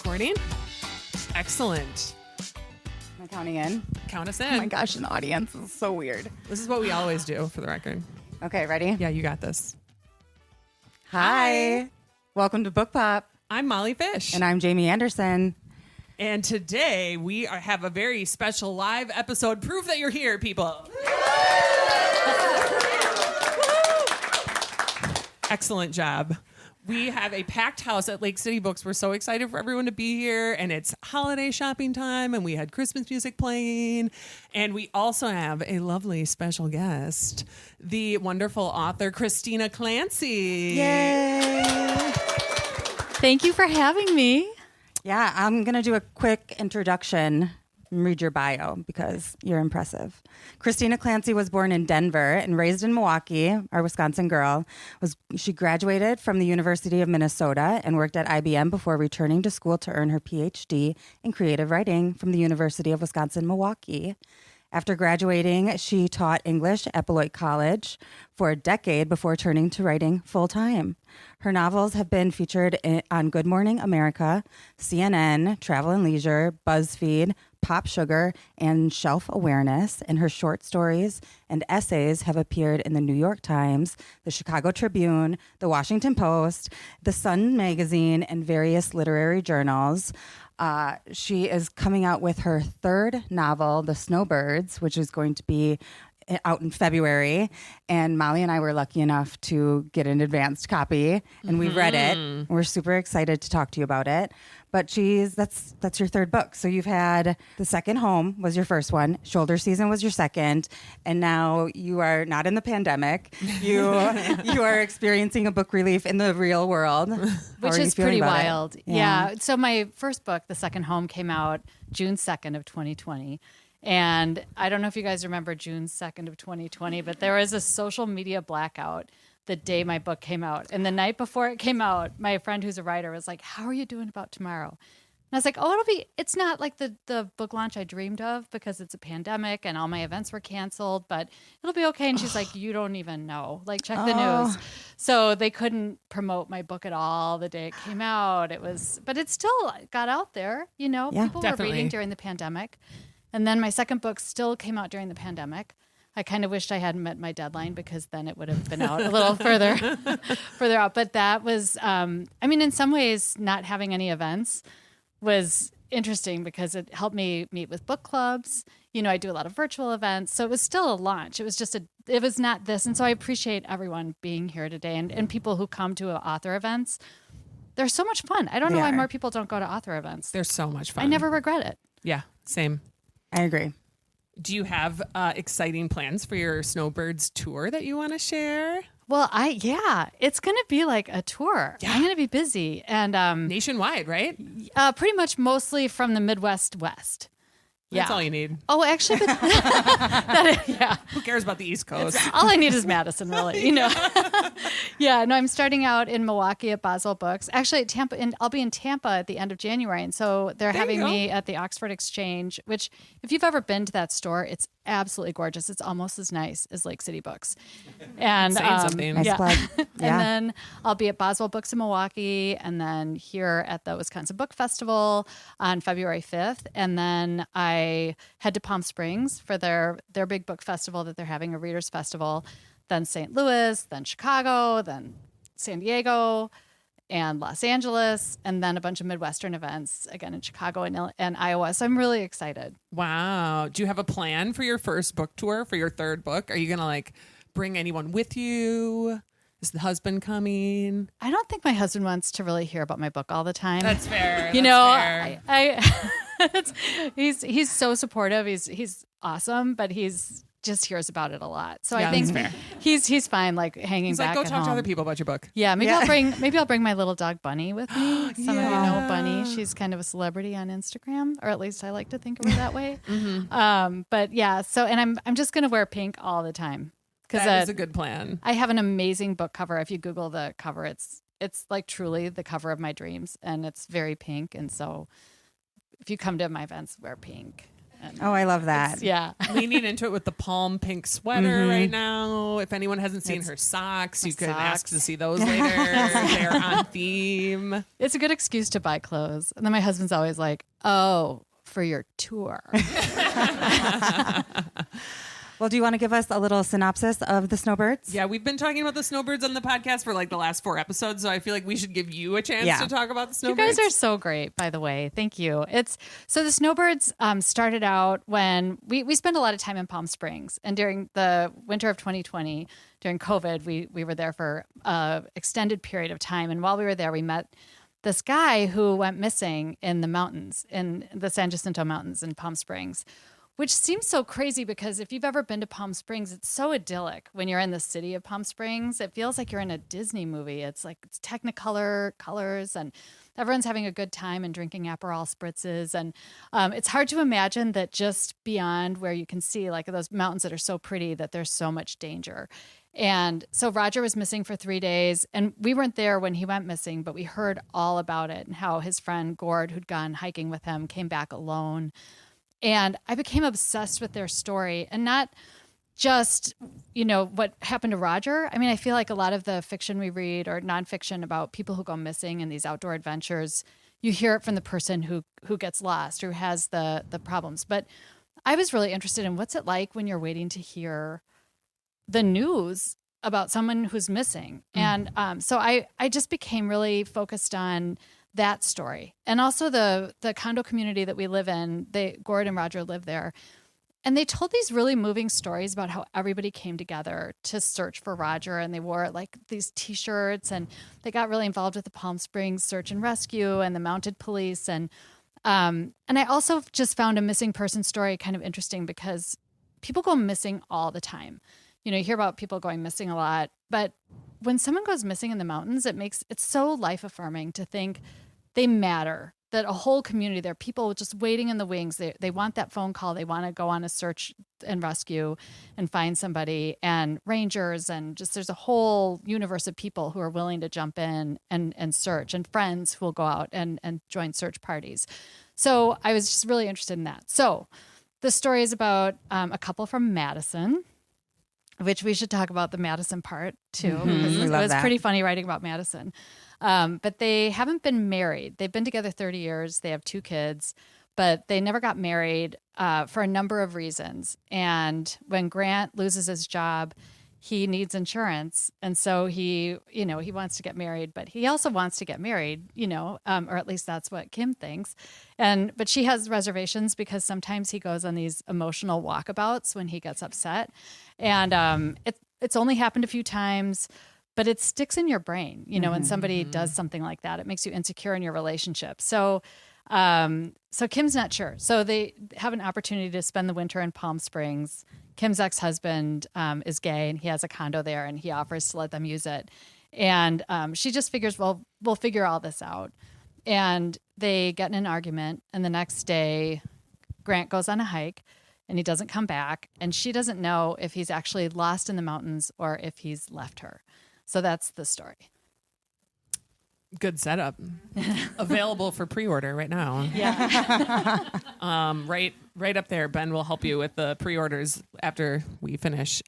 recording? Excellent. Am I counting in? Count us in. Oh my gosh, an audience. This is so weird. This is what we always do, for the record. Okay, ready? Yeah, you got this. Hi. Welcome to Book Pop. I'm Molly Fish. And I'm Jamie Anderson. And today we have a very special live episode. Proof that you're here, people. Excellent job. We have a packed house at Lake City Books. We're so excited for everyone to be here, and it's holiday shopping time, and we had Christmas music playing, and we also have a lovely special guest, the wonderful author Christina Clancy. Yay. Thank you for having me. Yeah, I'm going to do a quick introduction and read your bio because you're impressive. Christina Clancy was born in Denver and raised in Milwaukee, our Wisconsin girl. She graduated from the University of Minnesota and worked at IBM before returning to school to earn her PhD in creative writing from the University of Wisconsin-Milwaukee. After graduating, she taught English at Beloit College for a decade before turning to writing full-time. Her novels have been featured on Good Morning America, CNN, Travel and Leisure, BuzzFeed, Pop Sugar, and Shelf Awareness, and her short stories and essays have appeared in the New York Times, the Chicago Tribune, the Washington Post, the Sun magazine, and various literary journals. She is coming out with her third novel, The Snowbirds, which is going to be out in February. And Molly and I were lucky enough to get an advanced copy, and we've read it. We're super excited to talk to you about it. But that's your third book. So you've had The Second Home was your first one, Shoulder Season was your second, and now you are not in the pandemic. You are experiencing a book relief in the real world, Which is pretty wild. Yeah. So my first book, The Second Home, came out June 2nd of 2020. And I don't know if you guys remember June 2nd of 2020, but there was a social media blackout the day my book came out. And the night before it came out, my friend who's a writer was like, "How are you doing about tomorrow?" And I was like, "Oh, it's not like the book launch I dreamed of because it's a pandemic and all my events were canceled, but it'll be okay." And she's like, "You don't even know. Like, check the news." So they couldn't promote my book at all the day it came out. But it still got out there, you know, Yeah, people definitely. were reading during the pandemic. And then my second book still came out during the pandemic. I kind of wished I hadn't met my deadline because then it would have been out a little further out. But that was, in some ways, not having any events was interesting because it helped me meet with book clubs. You know, I do a lot of virtual events. So it was still a launch. It was it was not this. And so I appreciate everyone being here today and people who come to author events. They're so much fun. I don't know why more people don't go to author events. They're so much fun. I never regret it. Yeah, same. I agree. Do you have exciting plans for your Snowbirds tour that you want to share? Well, it's going to be like a tour. Yeah. I'm going to be busy and Nationwide, right? pretty much mostly from the Midwest West. That's all you need. Oh, actually, but Who cares about the East Coast? all I need is Madison, really. You know. I'm starting out in Milwaukee at Boswell Books. Actually, at Tampa, and I'll be in Tampa at the end of January, and so they're having me at the Oxford Exchange. Which, if you've ever been to that store, it's absolutely gorgeous. It's almost as nice as Lake City Books. And Saying something. Nice plug. And Yeah. then I'll be at Boswell Books in Milwaukee, and then here at the Wisconsin Book Festival on February 5th. And then I head to Palm Springs for their big book festival that they're having, a readers festival. Then St. Louis, then Chicago, then San Diego, and Los Angeles, and then a bunch of Midwestern events, again in Chicago and Iowa. So I'm really excited. Wow. Do you have a plan for your first book tour for your third book? Are you going to bring anyone with you? Is the husband coming? I don't think my husband wants to really hear about my book all the time. That's fair. You That's know, fair. he's so supportive. He's awesome, but he's just hears about it a lot. So Yeah, I think that's fair. he's fine, like hanging He's back like, go at talk to home. other people about your book. Yeah, maybe I'll bring my little dog Bunny with me. Some of you know Yeah. Bunny. She's kind of a celebrity on Instagram, or at least I like to think of her that way. Mm-hmm. But yeah, so and I'm just gonna wear pink all the time because That is a good plan. I have an amazing book cover. If you Google the cover, it's like truly the cover of my dreams, and it's very pink. And so if you come to my events, wear pink. And Oh, I love that. yeah. Leaning into it with the palm pink sweater right now. If anyone hasn't seen her socks, you could ask to see those later. They're on theme. It's a good excuse to buy clothes. And then my husband's always like, oh, for your tour. Well, do you want to give us a little synopsis of the Snowbirds? Yeah, we've been talking about the Snowbirds on the podcast for like the last 4 episodes, so I feel like we should give you a chance to talk about the Snowbirds. You guys are so great, by the way. Thank you. So the Snowbirds started out when we spent a lot of time in Palm Springs, and during the winter of 2020, during COVID, we were there for an extended period of time, and while we were there, we met this guy who went missing in the mountains, in the San Jacinto Mountains in Palm Springs. Which seems so crazy because if you've ever been to Palm Springs, it's so idyllic when you're in the city of Palm Springs. It feels like you're in a Disney movie. It's like it's Technicolor colors and everyone's having a good time and drinking Aperol spritzes. And it's hard to imagine that just beyond where you can see like those mountains that are so pretty that there's so much danger. And so Roger was missing for 3 days and we weren't there when he went missing, but we heard all about it and how his friend Gord, who'd gone hiking with him, came back alone. And I became obsessed with their story and not just, what happened to Roger. I mean, I feel like a lot of the fiction we read or nonfiction about people who go missing in these outdoor adventures, you hear it from the person who gets lost or has the problems. But I was really interested in what's it like when you're waiting to hear the news about someone who's missing. And so I just became really focused on that story. And also the condo community that we live in, Gord and Roger live there. And they told these really moving stories about how everybody came together to search for Roger. And they wore like these T-shirts and they got really involved with the Palm Springs search and rescue and the mounted police. And I also just found a missing person story kind of interesting because people go missing all the time. You hear about people going missing a lot, but when someone goes missing in the mountains, it's so life affirming to think they matter, that a whole community, there are people just waiting in the wings. They want that phone call. They want to go on a search and rescue and find somebody, and rangers, and just there's a whole universe of people who are willing to jump in and search, and friends who will go out and join search parties. So I was just really interested in that. So the story is about a couple from Madison, which we should talk about the Madison part too, because it was pretty funny writing about Madison. But they haven't been married. They've been together 30 years. They have 2 kids, but they never got married for a number of reasons. And when Grant loses his job, he needs insurance. And so he wants to get married, but he also wants to get married, or at least that's what Kim thinks. But she has reservations because sometimes he goes on these emotional walkabouts when he gets upset. And it's only happened a few times, but it sticks in your brain, when somebody does something like that. It makes you insecure in your relationship. So Kim's not sure. So they have an opportunity to spend the winter in Palm Springs. Kim's ex-husband is gay and he has a condo there and he offers to let them use it. And she just figures, well, we'll figure all this out. And they get in an argument. And the next day, Grant goes on a hike and he doesn't come back. And she doesn't know if he's actually lost in the mountains or if he's left her. So that's the story. Good setup. Available for pre-order right now. Yeah. Right up there. Ben will help you with the pre-orders after we finish.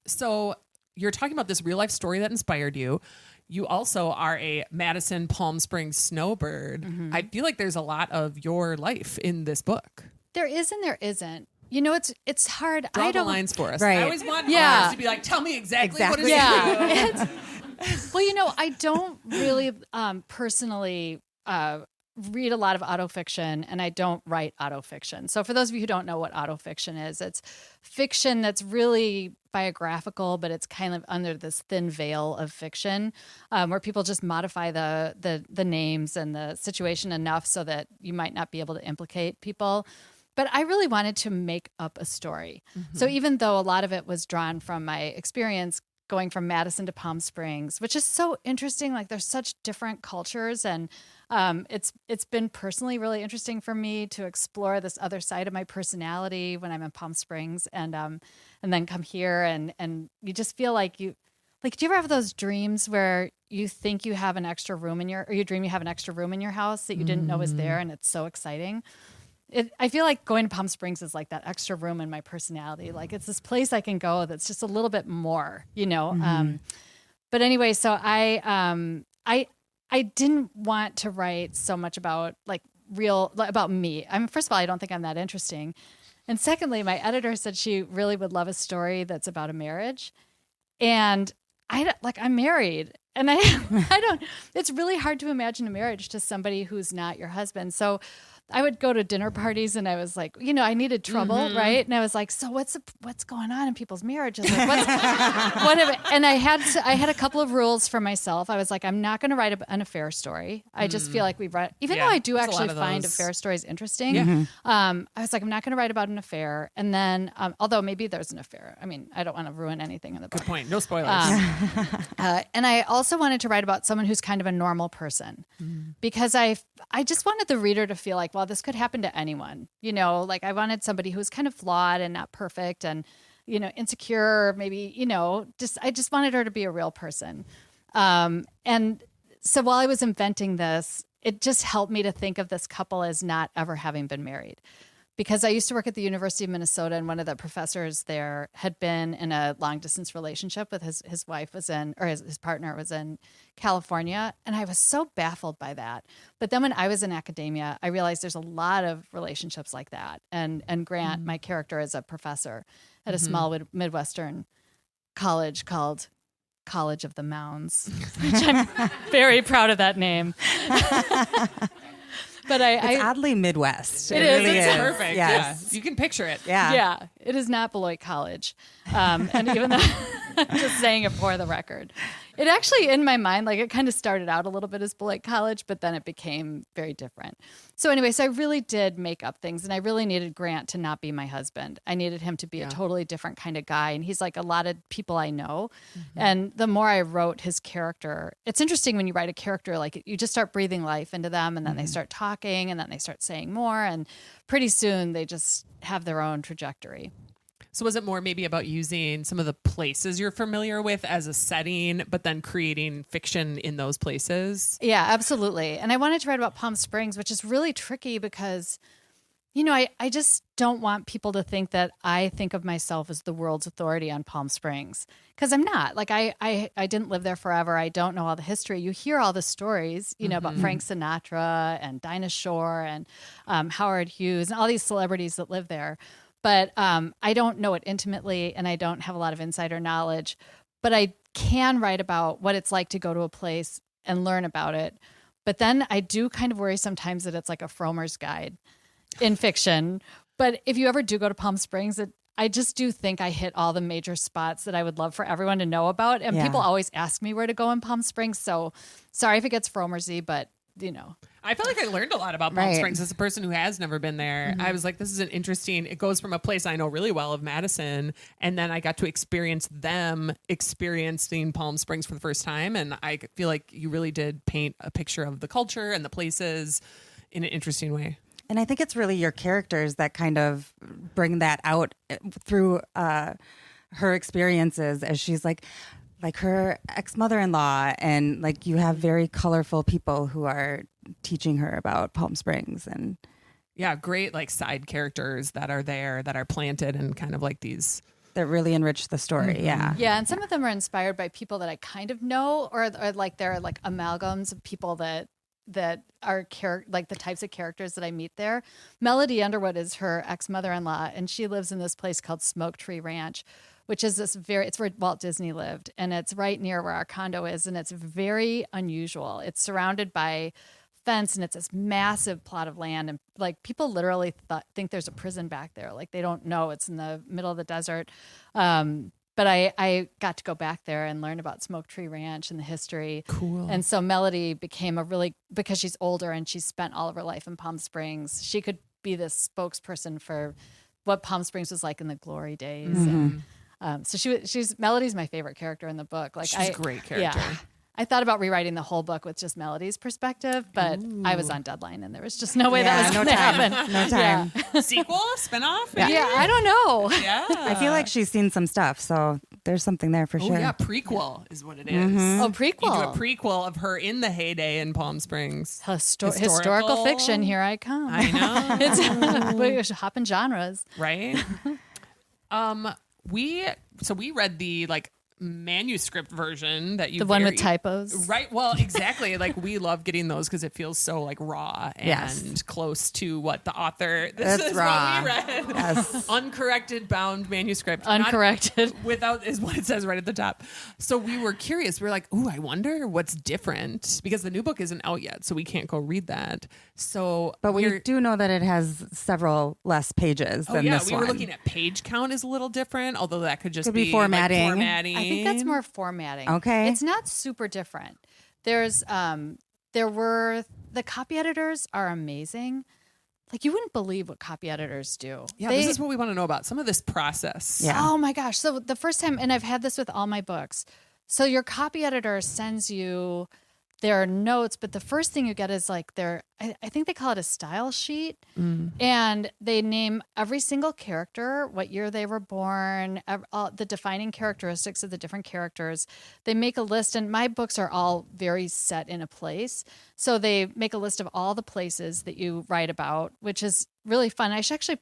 So you're talking about this real life story that inspired you. You also are a Madison Palm Springs snowbird. I feel like there's a lot of your life in this book. There is and there isn't. It's hard. Draw the lines for us. Right. I always want others to be like, tell me exactly. What is it? Yeah. Well, I don't really personally read a lot of autofiction, and I don't write autofiction. So for those of you who don't know what autofiction is, it's fiction that's really biographical, but it's kind of under this thin veil of fiction, where people just modify the names and the situation enough so that you might not be able to implicate people. But I really wanted to make up a story. So even though a lot of it was drawn from my experience going from Madison to Palm Springs, which is so interesting. Like there's such different cultures, and it's been personally really interesting for me to explore this other side of my personality when I'm in Palm Springs, and then come here and you just feel like do you ever have those dreams where you think you have an extra room or you dream you have an extra room in your house that you didn't know was there, and it's so exciting? I feel like going to Palm Springs is like that extra room in my personality. Like it's this place I can go that's just a little bit more, you know. But anyway, so I didn't want to write so much about about me. I mean, first of all, I don't think I'm that interesting. And secondly, my editor said she really would love a story that's about a marriage. And I'm married, and I don't, it's really hard to imagine a marriage to somebody who's not your husband. So I would go to dinner parties and I was like, you know, I needed trouble, right? And I was like, so what's going on in people's marriages? Like, and I had a couple of rules for myself. I was like, I'm not going to write an affair story. I just feel like even though I do actually find affair stories interesting, I was like, I'm not going to write about an affair. And then, although maybe there's an affair. I mean, I don't want to ruin anything in the book. Good point. No spoilers. And I also wanted to write about someone who's kind of a normal person because I just wanted the reader to feel like, well, this could happen to anyone, you know, like I wanted somebody who's kind of flawed and not perfect and, you know, insecure, maybe, you know, I just wanted her to be a real person. And so while I was inventing this, it just helped me to think of this couple as not ever having been married. Because I used to work at the University of Minnesota, and one of the professors there had been in a long distance relationship with his wife his partner was in California. And I was so baffled by that. But then when I was in academia, I realized there's a lot of relationships like that. And Grant, my character, is a professor at a small Midwestern college called College of the Mounds, which I'm very proud of that name. But it's oddly Midwest. It is. It's is. perfect. Yes. Yeah. You can picture it. Yeah. Yeah. It is not Beloit College. And even though I'm just saying it for the record, it actually, in my mind, like it kind of started out a little bit as Beloit College, but then it became very different. So anyway, so I really did make up things, and I really needed Grant to not be my husband. I needed him to be a totally different kind of guy. And he's like a lot of people I know. And the more I wrote his character, it's interesting when you write a character, like you just start breathing life into them, and then they start talking, and then they start saying more. And pretty soon they just have their own trajectory. So was it more maybe about using some of the places you're familiar with as a setting, but then creating fiction in those places? Yeah, absolutely. And I wanted to write about Palm Springs, which is really tricky because, you know, I just don't want people to think that I think of myself as the world's authority on Palm Springs, because I'm not. Like I didn't live there forever. I don't know all the history. You hear all the stories, you know, about Frank Sinatra and Dinah Shore and Howard Hughes and all these celebrities that live there. But I don't know it intimately, and I don't have a lot of insider knowledge. But I can write about what it's like to go to a place and learn about it. But then I do kind of worry sometimes that it's like a Frommer's guide in fiction. But if you ever do go to Palm Springs, I just do think I hit all the major spots that I would love for everyone to know about. And people always ask me where to go in Palm Springs. So sorry if it gets Frommersy, but you know. I feel like I learned a lot about Palm Springs as a person who has never been there. I was like, this is an interesting, it goes from a place I know really well of Madison, and then I got to experience them experiencing Palm Springs for the first time. And I feel like you really did paint a picture of the culture and the places in an interesting way. And I think it's really your characters that kind of bring that out through her experiences, as she's like her ex-mother-in-law, and like you have very colorful people who are teaching her about Palm Springs. And yeah, great like side characters that are there that are planted and kind of like these that really enrich the story. Yeah, and some of them are inspired by people that I kind of know, or like they're like amalgams of people that are like the types of characters that I meet there. Melody Underwood is her ex-mother-in-law, and she lives in this place called Smoke Tree Ranch, which is it's where Walt Disney lived, and it's right near where our condo is, and it's very unusual. It's surrounded by fence, and it's this massive plot of land, and like people literally think there's a prison back there. Like they don't know it's in the middle of the desert. But I got to go back there and learn about Smoke Tree Ranch and the history. Cool. And so Melody became because she's older and she's spent all of her life in Palm Springs, she could be this spokesperson for what Palm Springs was like in the glory days. And, so she's Melody's my favorite character in the book. Like she's a great character. Yeah. I thought about rewriting the whole book with just Melody's perspective, but I was on deadline and there was just no way that was going to happen. No time. Yeah. Sequel? Spinoff? Yeah, I don't know. Yeah. I feel like she's seen some stuff, so there's something there for Oh sure. yeah, prequel is what it is. Oh, You do a prequel. prequel of her in the heyday in Palm Springs. Historical fiction. Here I come. I know. It's hopping genres. Right? We read the manuscript version that you The one with typos. Right. Well, exactly. We love getting those because it feels so raw and Yes. close to what the author. This It's is raw. what we read. Yes. Uncorrected bound manuscript. Uncorrected. Without is what it says right at the top. So we were curious. We were like, "Ooh, I wonder what's different," because the new book isn't out yet, so we can't go read that. So, But we do know that it has several less pages than this we one. were looking at page count is a little different, although that could just Could be be formatting. formatting. I think that's more formatting. Okay. It's not super different. There's there were the copy editors are amazing. You wouldn't believe what copy editors do. Yeah, this is what we want to know about. Some of this process. Yeah. Oh my gosh. So the first time, and I've had this with all my books. So your copy editor sends you their notes, but the first thing you get is I think they call it a style sheet. And they name every single character, what year they were born, all the defining characteristics of the different characters. They make a list, and my books are all very set in a place. So they make a list of all the places that you write about, which is really fun. I should actually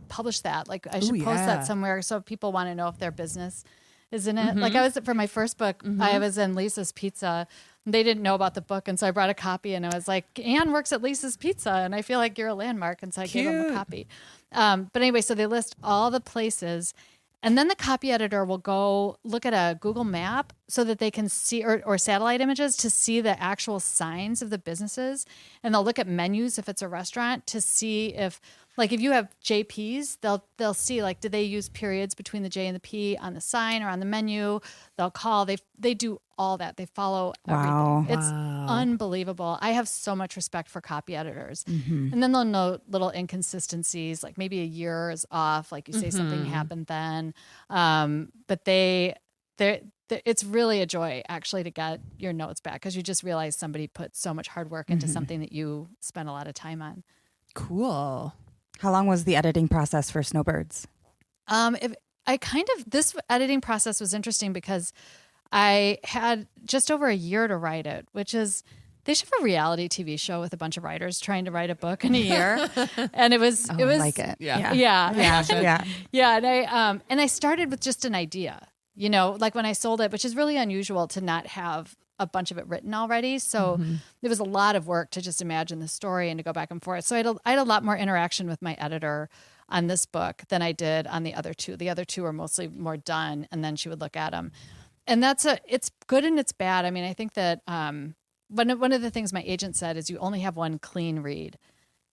publish that. I should post yeah. that somewhere so people want to know if their business is in it. I was for my first book, I was in Lisa's Pizza. They didn't know about the book, and so I brought a copy, and I was like, Anne works at Lisa's Pizza, and I feel like you're a landmark, and so I gave them a copy. But anyway, so they list all the places, and then the copy editor will go look at a Google map so that they can see, or satellite images to see the actual signs of the businesses, and they'll look at menus if it's a restaurant to see if you have JPs, they'll see did they use periods between the J and the P on the sign or on the menu. They'll call. They do all that. They follow everything. Wow. It's unbelievable. I have so much respect for copy editors. And then they'll note little inconsistencies, maybe a year is off, you say something happened then. But it's really a joy actually to get your notes back because you just realize somebody put so much hard work into something that you spent a lot of time on. Cool. How long was the editing process for Snowbirds? This editing process was interesting because I had just over a year to write it, which is, they should have a reality TV show with a bunch of writers trying to write a book in a year. And it was like it. Yeah. Yeah. And I started with just an idea, when I sold it, which is really unusual to not have a bunch of it written already. So there was a lot of work to just imagine the story and to go back and forth. So I had a lot more interaction with my editor on this book than I did on the other two. The other two were mostly more done, and then she would look at them. And it's good and it's bad. I mean, I think that one of the things my agent said is you only have one clean read,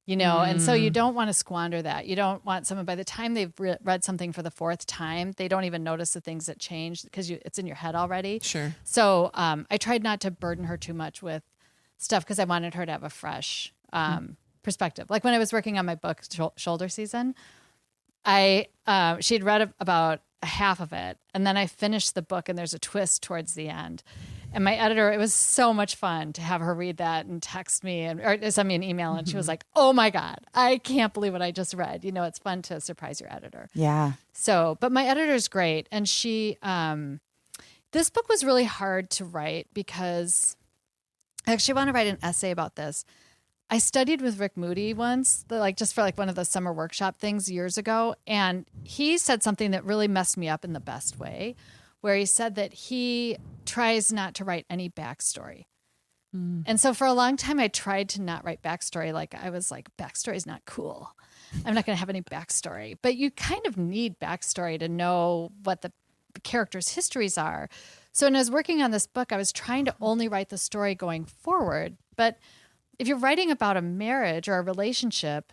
and so you don't want to squander that. You don't want someone, by the time they've read something for the fourth time, they don't even notice the things that changed because it's in your head already. Sure. So I tried not to burden her too much with stuff because I wanted her to have a fresh perspective. Like when I was working on my book, Shoulder Season, she'd read about a half of it, and then I finished the book, and there's a twist towards the end. And my editor, it was so much fun to have her read that and text me or send me an email. And she was like, oh my God, I can't believe what I just read. It's fun to surprise your editor. Yeah. So, but my editor's great. And she, this book was really hard to write because I actually want to write an essay about this. I studied with Rick Moody once, just for one of those summer workshop things years ago. And he said something that really messed me up in the best way, where he said that he tries not to write any backstory. And so for a long time, I tried to not write backstory. I was like, backstory is not cool. I'm not going to have any backstory. But you kind of need backstory to know what the characters' histories are. So when I was working on this book, I was trying to only write the story going forward. But if you're writing about a marriage or a relationship,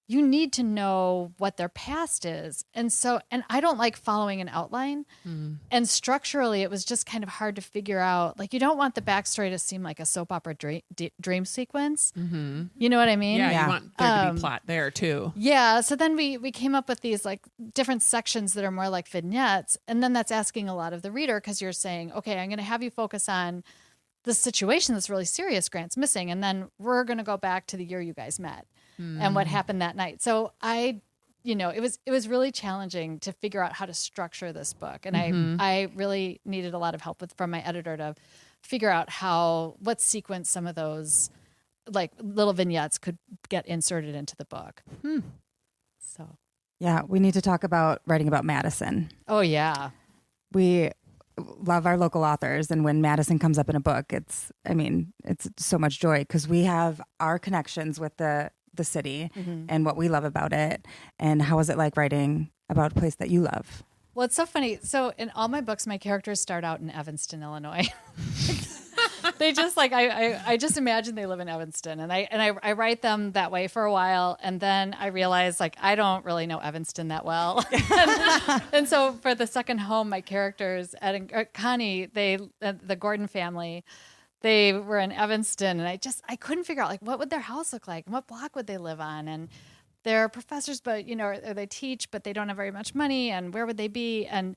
you need to know what their past is. And I don't like following an outline. And structurally, it was just kind of hard to figure out. You don't want the backstory to seem like a soap opera dream sequence. You know what I mean? Yeah, you want there to be plot there too. Yeah. So then we came up with these different sections that are more like vignettes. And then that's asking a lot of the reader because you're saying, okay, I'm going to have you focus on the situation that's really serious Grant's missing. And then we're going to go back to the year you guys met and what happened that night. So I it was really challenging to figure out how to structure this book. And I really needed a lot of help from my editor to figure out what sequence some of those like little vignettes could get inserted into the book. So, yeah, we need to talk about writing about Madison. Oh yeah. We love our local authors, and when Madison comes up in a book, it's so much joy because we have our connections with the city and what we love about it. And how is it like writing about a place that you love? Well, it's so funny. So in all my books, my characters start out in Evanston, Illinois. They just like I just imagine they live in Evanston, and I write them that way for a while, and then I realize like I don't really know Evanston that well, and so for the second home, my characters Connie, the Gordon family, they were in Evanston, and I couldn't figure out like what would their house look like and what block would they live on, and they're professors, but or they teach, but they don't have very much money, and where would they be? And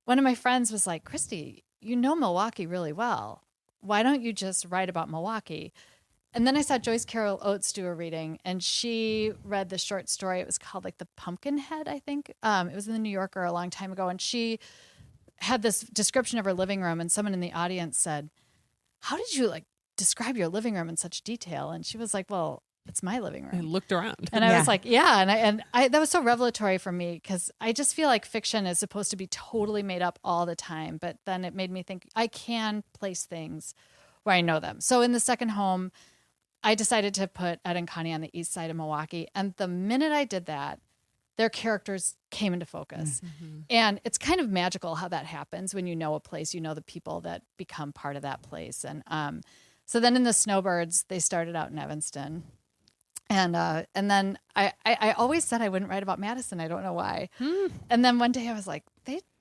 one of my friends was like, Christy, you know Milwaukee really well. Why don't you just write about Milwaukee? And then I saw Joyce Carol Oates do a reading, and she read the short story. It was called like The Pumpkinhead, I think. It was in the New Yorker a long time ago. And she had this description of her living room, and someone in the audience said, how did you like describe your living room in such detail? And she was like, well, it's my living room. I looked around. And I was like, yeah. And I that was so revelatory for me because I just feel like fiction is supposed to be totally made up all the time. But then it made me think I can place things where I know them. So in the second home, I decided to put Ed and Connie on the east side of Milwaukee. And the minute I did that, their characters came into focus. And it's kind of magical how that happens when you know a place, you know the people that become part of that place. And so then in the Snowbirds, they started out in Evanston. And then I always said I wouldn't write about Madison. I don't know why. And then one day I was like,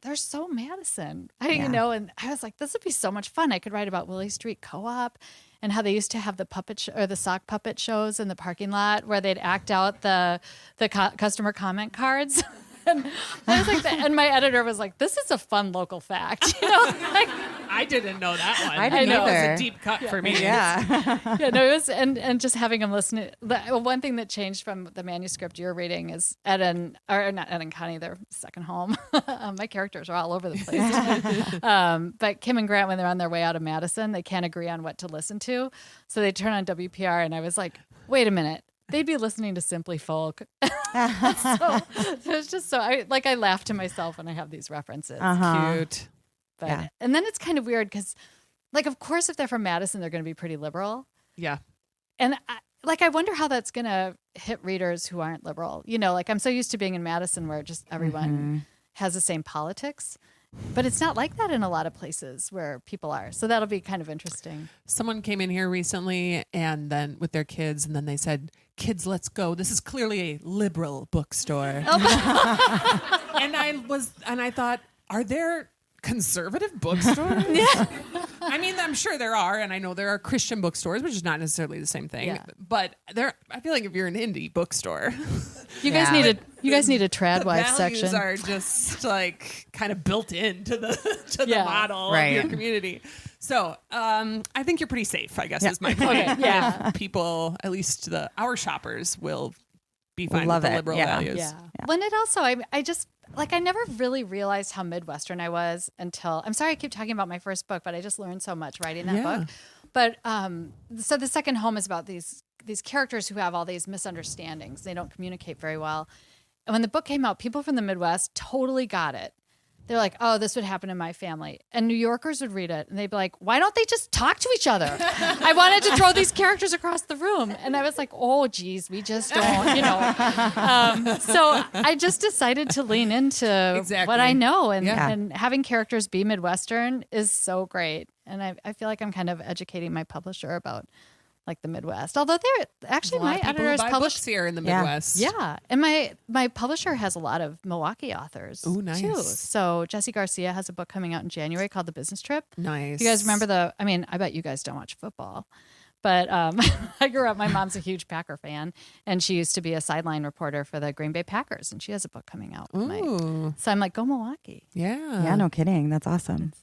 they're so Madison. And I was like, this would be so much fun. I could write about Willie Street Co-op and how they used to have the the sock puppet shows in the parking lot where they'd act out the customer comment cards. And I was like, and my editor was like, this is a fun local fact. I didn't know that one. I didn't That was either. a deep cut for me. Yeah. It was, and just having them listen. One thing that changed from the manuscript you're reading is not Ed and Connie, their second home. My characters are all over the place. But Kim and Grant, when they're on their way out of Madison, they can't agree on what to listen to. So they turn on WPR, and I was like, wait a minute. They'd be listening to Simply Folk. So it's just I laugh to myself when I have these references. Cute. But and then it's kind of weird because, like, of course, if they're from Madison, they're going to be pretty liberal. Yeah. And I wonder how that's going to hit readers who aren't liberal. Like I'm so used to being in Madison where just everyone has the same politics. But it's not like that in a lot of places where people are. So that'll be kind of interesting. Someone came in here recently and then with their kids, and then they said, kids, let's go. This is clearly a liberal bookstore. And I thought, are there conservative bookstores? Yeah. I mean, I'm sure there are, and I know there are Christian bookstores, which is not necessarily the same thing. Yeah. But I feel like if you're an indie bookstore, You guys need a trad the wife values section. are just like kind of built into the model Right. of your community. So I think you're pretty safe, I guess, is my point. Okay, yeah. If people, at least our shoppers, will be fine Love with the it. liberal Yeah. values. Yeah. When it also, I just, I never really realized how Midwestern I was until, I'm sorry I keep talking about my first book, but I just learned so much writing that book. But so the second home is about these characters who have all these misunderstandings. They don't communicate very well. And when the book came out, people from the Midwest totally got it. They're like, oh, this would happen in my family. And New Yorkers would read it and they'd be like, why don't they just talk to each other? I wanted to throw these characters across the room. And I was like, oh, geez, we just don't, So I just decided to lean into what I know. And having characters be Midwestern is so great. And I feel like I'm kind of educating my publisher about like the Midwest. Although they're actually my editor is published books here in the Midwest. Yeah. And my publisher has a lot of Milwaukee authors nice. too. So Jesse Garcia has a book coming out in January called The Business Trip. Nice. You guys remember I bet you guys don't watch football. But I grew up, my mom's a huge Packer fan, and she used to be a sideline reporter for the Green Bay Packers, and she has a book coming out. So I'm like, go Milwaukee. Yeah. Yeah, no kidding. That's awesome.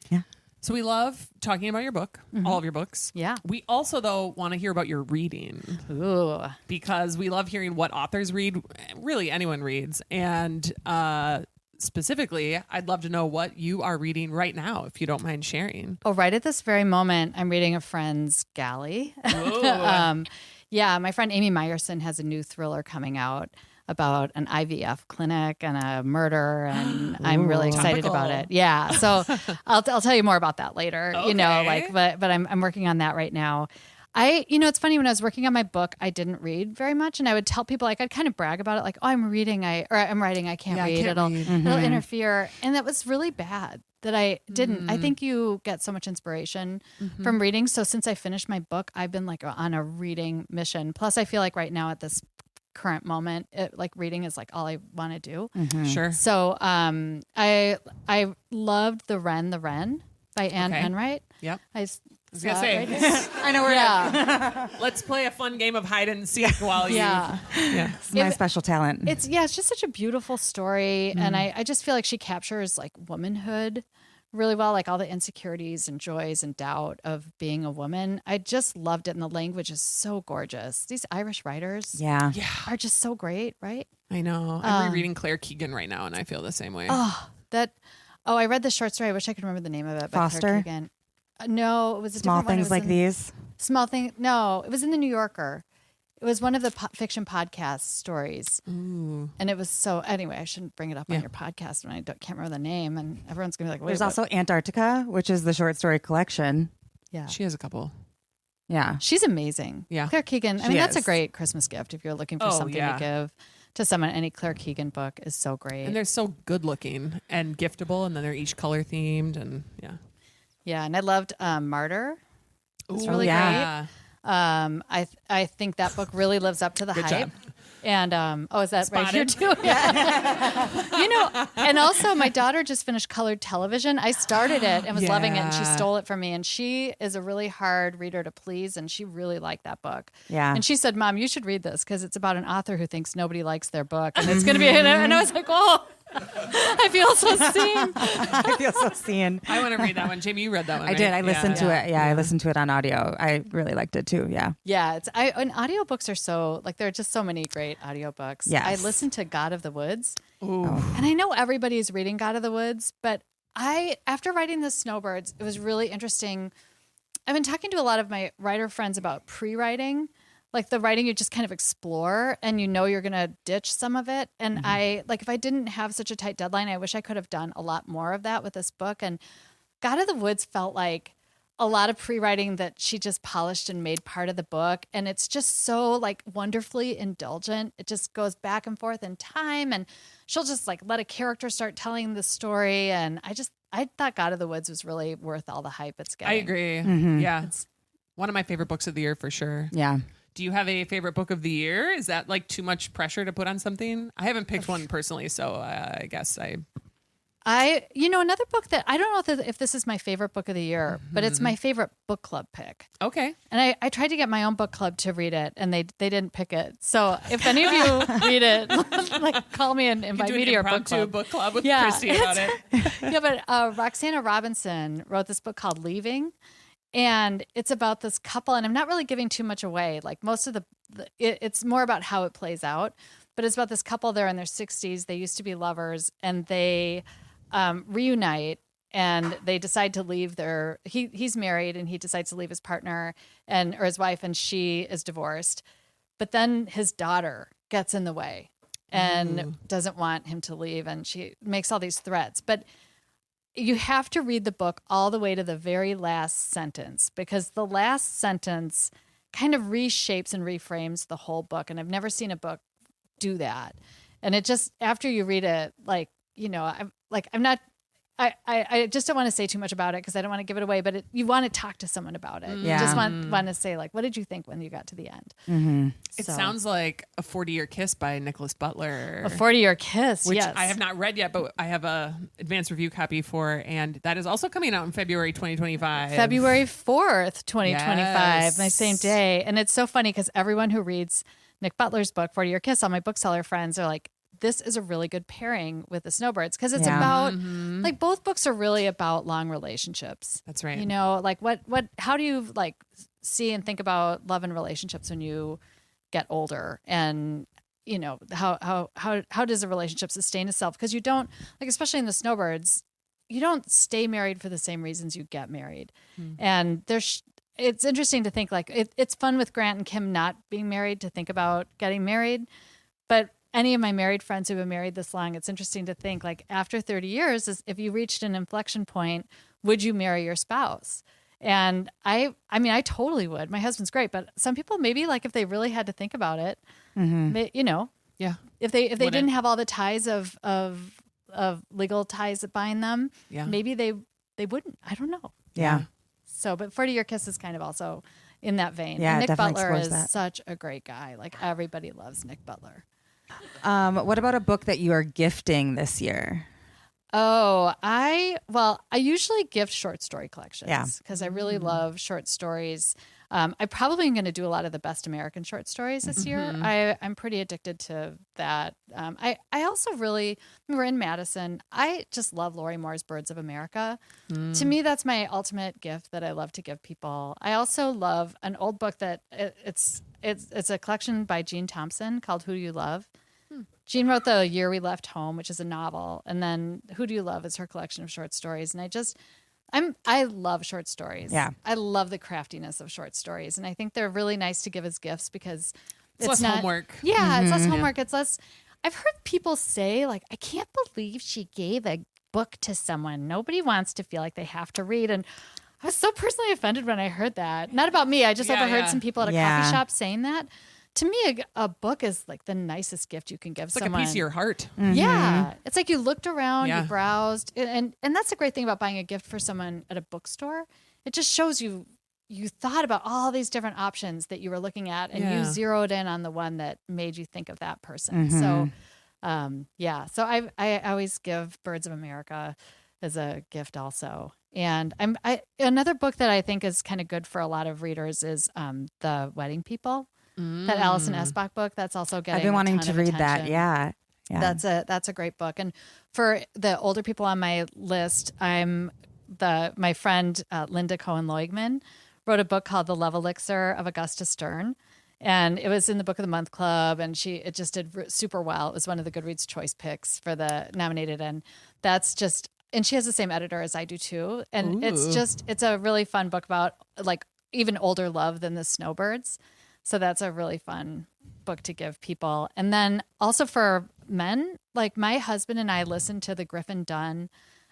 Yeah. So we love talking about your book, all of your books. Yeah. We also, though, want to hear about your reading. Ooh. Because we love hearing what authors read. Really, anyone reads. And specifically, I'd love to know what you are reading right now, if you don't mind sharing. Oh, right at this very moment, I'm reading a friend's galley. Yeah, my friend Amy Meyerson has a new thriller coming out about an IVF clinic and a murder, and I'm really excited Topical. about it. Yeah, so I'll tell you more about that later. You know, Okay. but I'm working on that right now. It's funny, when I was working on my book, I didn't read very much, and I would tell people, like, I'd kind of brag about it, like, oh, I'm writing, I'm writing, I can't read, it'll interfere, and that was really bad that I didn't. I think you get so much inspiration from reading. So since I finished my book, I've been like on a reading mission. Plus, I feel like right now at this current moment, like reading is like all I want to do. Sure. So I loved The Wren by Anne Enright. Yep. I was gonna say, I know where let's play a fun game of hide and seek while you. Yeah. it's my special talent. It's just such a beautiful story. And I just feel like she captures like womanhood really well, like all the insecurities and joys and doubt of being a woman. I just loved it. And the language is so gorgeous. These Irish writers are just so great, right? I know. I'm rereading Claire Keegan right now, and I feel the same way. I read the short story. I wish I could remember the name of it. by Foster? Claire Keegan. No, it was a Small different one. It things was like in- these. Small thing. No, it was in the New Yorker. It was one of the fiction podcast stories. Ooh. And it was so, anyway, I shouldn't bring it up on your podcast when I can't remember the name. And everyone's going to be like, wait, There's what? also Antarctica, which is the short story collection. Yeah. She has a couple. Yeah. She's amazing. Yeah. Claire Keegan. I She mean, that's a is. great Christmas gift if you're looking for something to give to someone. Any Claire Keegan book is so great. And they're so good looking and giftable, and then they're each color themed, and Yeah. And I loved Martyr. It's Ooh, really yeah. great. I think that book really lives up to the Good hype. job. And is that right here Spotted. too? Yeah. And also my daughter just finished Colored Television. I started it and was loving it, and she Yeah. stole it from me. And she is a really hard reader to please, and she really liked that book. Yeah. And she said, "Mom, you should read this because it's about an author who thinks nobody likes their book, and it's going to be." And I was like, "Oh, I feel so seen." I feel so seen. I want to read that one. Jamie, you read that one. I did. I listened to Yeah. it. Yeah, I listened to it on audio. I really liked it too. Yeah. Yeah, and audiobooks are so, like, there are just so many great audiobooks. Yes. I listened to God of the Woods. Ooh. And I know everybody's reading God of the Woods, but after writing the Snowbirds, it was really interesting. I've been talking to a lot of my writer friends about pre-writing, like the writing you just kind of explore and you're going to ditch some of it. And if I didn't have such a tight deadline, I wish I could have done a lot more of that with this book. And God of the Woods felt like a lot of pre-writing that she just polished and made part of the book. And it's just so like wonderfully indulgent. It just goes back and forth in time, and she'll just like let a character start telling the story. And I thought God of the Woods was really worth all the hype it's getting. I agree. Yeah. It's one of my favorite books of the year for sure. Yeah. Do you have a favorite book of the year? Is that like too much pressure to put on something? I haven't picked one personally, so I guess another book that I don't know if this is my favorite book of the year, but it's my favorite book club pick. Okay. And I tried to get my own book club to read it, and they didn't pick it. So if any of you read it, like call me and invite me to your book club. With Christy about it. Yeah, but Roxana Robinson wrote this book called Leaving, and it's about this couple. And I'm not really giving too much away. Like most of it's more about how it plays out. But it's about this couple. They're in their 60s. They used to be lovers, and they reunite, and they decide to leave he's married, and he decides to leave his partner or his wife, and she is divorced. But then his daughter gets in the way and doesn't want him to leave, and she makes all these threats. But you have to read the book all the way to the very last sentence, because the last sentence kind of reshapes and reframes the whole book. And I've never seen a book do that. And it just, after you read it, I just don't want to say too much about it because I don't want to give it away, but you want to talk to someone about it. Yeah. You just want to say, like, what did you think when you got to the end? Mm-hmm. It sounds like A 40-Year Kiss by Nicholas Butler. A 40-Year Kiss, which yes. I have not read yet, but I have a advanced review copy for, and that is also coming out in February 2025. February 4th, 2025, Yes. my same day. And it's so funny because everyone who reads Nick Butler's book, 40-Year Kiss, all my bookseller friends are like, this is a really good pairing with the Snowbirds because it's Yeah. about like both books are really about long relationships. That's right. You know, like how do you like see and think about love and relationships when you get older, and you know how does a relationship sustain itself? Because you don't, like, especially in the Snowbirds, you don't stay married for the same reasons you get married. And it's interesting to think like it's fun with Grant and Kim not being married to think about getting married, but any of my married friends who have been married this long, it's interesting to think like after 30 years, if you reached an inflection point, would you marry your spouse? And I mean, I totally would. My husband's great, but some people maybe like if they really had to think about it, you know, Yeah. if they didn't have all the ties of legal ties that bind them, Yeah. maybe they wouldn't. I don't know. Yeah. So, but 40 Year Kiss is kind of also in that vein. Yeah, And it Nick definitely Butler explores is that. such a great guy. Like everybody loves Nick Butler. What about a book that you are gifting this year? Oh, I usually gift short story collections Yeah. because I really love short stories. I probably am going to do a lot of the best American short stories this year. I'm pretty addicted to that. I also really, we're in Madison. I just love Lori Moore's Birds of America. To me, that's my ultimate gift that I love to give people. I also love an old book that it's a collection by Jean Thompson called Who Do You Love? Jean wrote The Year We Left Home, which is a novel, and then Who Do You Love is her collection of short stories. And I love short stories. Yeah. I love the craftiness of short stories, and I think they're really nice to give as gifts because It's less not homework. Yeah, it's less homework. It's less. I've heard people say like, "I can't believe she gave a book to someone. Nobody wants to feel like they have to read." And I was so personally offended when I heard that. Not about me. I just overheard some people at a coffee shop saying that. To me, a book is like the nicest gift you can give someone. It's like a piece of your heart. Yeah. It's like you looked around, Yeah. you browsed. And that's the great thing about buying a gift for someone at a bookstore. It just shows you thought about all these different options that you were looking at, and you zeroed in on the one that made you think of that person. So, So I always give Birds of America as a gift also. And another book that I think is kind of good for a lot of readers is The Wedding People. That Alison Esbach book, that's also getting I've been wanting to read that. attention. Yeah. That's a great book. And for the older people on my list, my friend Linda Cohen-Loigman wrote a book called The Love Elixir of Augusta Stern. And it was in the Book of the Month Club, and it just did super well. It was one of the Goodreads choice picks for the nominated. And and she has the same editor as I do too. And it's a really fun book about like even older love than the Snowbirds. So that's a really fun book to give people. And then also for men, like my husband and I listened to the Griffin Dunn,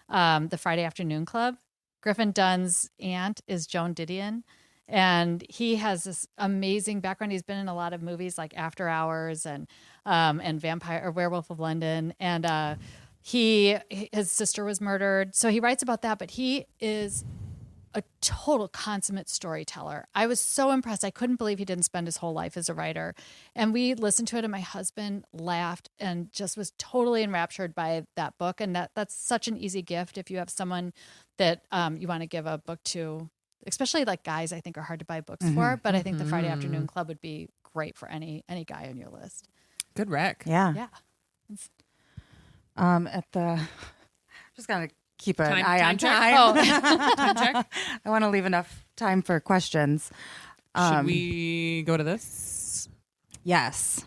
the Friday Afternoon Club. Griffin Dunn's aunt is Joan Didion, and he has this amazing background. He's been in a lot of movies like After Hours and Vampire or Werewolf of London. And his sister was murdered. So he writes about that, but he is a total consummate storyteller. I was so impressed. I couldn't believe he didn't spend his whole life as a writer. And we listened to it, and my husband laughed and just was totally enraptured by that book. And that's such an easy gift if you have someone that you want to give a book to, especially like guys I think are hard to buy books for. But I think the Friday Afternoon Club would be great for any guy on your list. Good rec. Yeah. Yeah. Just gotta keep an Time- eye time on check? time. Oh, Time check. I want to leave enough time for questions. Should we go to this? Yes.